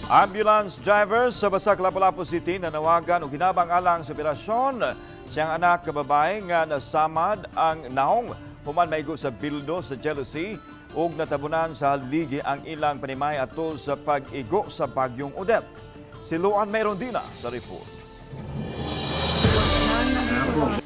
Ambulance driver sa Basak Lapu-Lapu City nanawagan og hinabang alang sa operasyon siyang anak ka babae nga nasamad ang naong human maigo sa bildo sa Jealousy ug natabunan sa haligi ang ilang panimay atol sa pag-igo sa bagyong Odette. Si Luan Mayrondina sa report.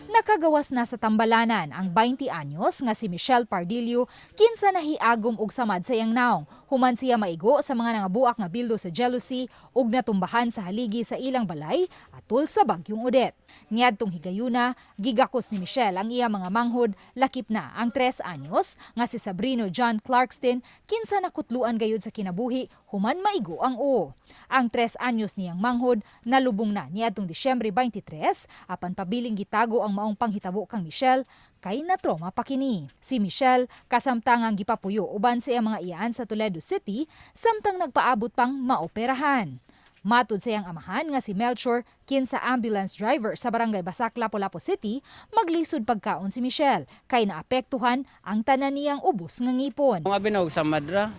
Nakagawas na sa tambalanan ang 20 anyos nga si Michelle Pardillo kinsa nahiagom og samad sa iyang naong. Human siya maigo sa mga nangabuak nga bildo sa Jealousy ug natumbahan sa haligi sa ilang balay atol sa bagyong Odette. Niadtong higayuna, gigakos ni Michelle ang iya mga manghod lakip na ang 3 anyos nga si Sabrino John Clarkston kinsa nakutluan gayud sa kinabuhi human maigo ang o. Ang 3 anyos niyang manghod nalubong na niadtong Disyembre 23 apan pabiling gitago ang maong panghitabo kang Michelle kay natroma pa kini. Si Michelle kasamtangang gipapuyo uban sa iyang mga iyaan sa Toledo City samtang nagpaabot pang maoperahan. Matud sa iyang amahan nga si Melchor kinsa ambulance driver sa barangay Basak Lapu-Lapu City, maglisod pagkaon si Michelle kay naapektuhan ang tanan niyang ubos nga ngipon. Mga binog sa madra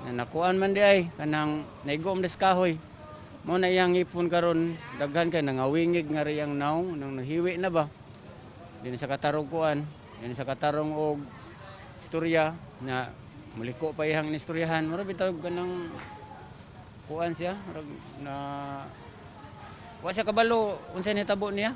na nakuan man di ay kanang naigom des kahoy. Mo na iyang ngipon karon daghan kay nangawingig nga riyang naong nang nahiwi na ba. Din sa katarong kuan, din sa katarong og istorya na muliko pa iyang istoryahan. Mura bitaw kanang kuan siya na wa siya kabalo unsa ni tabo niya.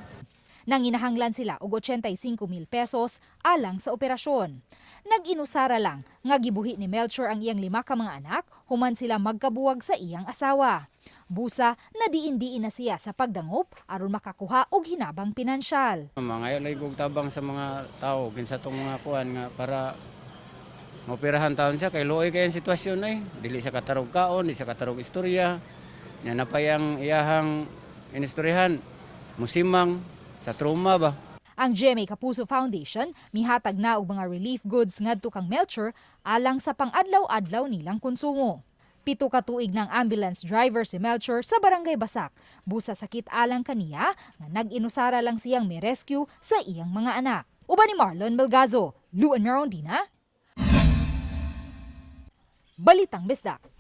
Nang inahanglan sila og 85,000 pesos alang sa operasyon. Nag-inusara lang nga gibuhi ni Melchor ang iyang 5 ka mga anak human sila magkabuwag sa iyang asawa. Busa na diin-diin na siya sa pagdangop aron makakuha og hinabang pinansyal. Mga laygog tabang sa mga tao kinsa tong mga kuan nga para maoperahan taon siya kay luoy kay ang sitwasyon ay dili sa katarog kaon, dili sa katarog istorya. Nya napayang iyahang inistoryahan musimang sa trauma ba. Ang GMA Kapuso Foundation mihatag na og mga relief goods ngadto kang Melchor alang sa pang-adlaw-adlaw nilang konsumo. 7 ka tuig ng ambulance driver si Melchor sa Barangay Basak. Busa sakit alang kaniya nga nag-inusara lang siyang may rescue sa iyang mga anak. Uban ni Marlon Melgazo, Luan Mayrondina, Balitang Bisdak.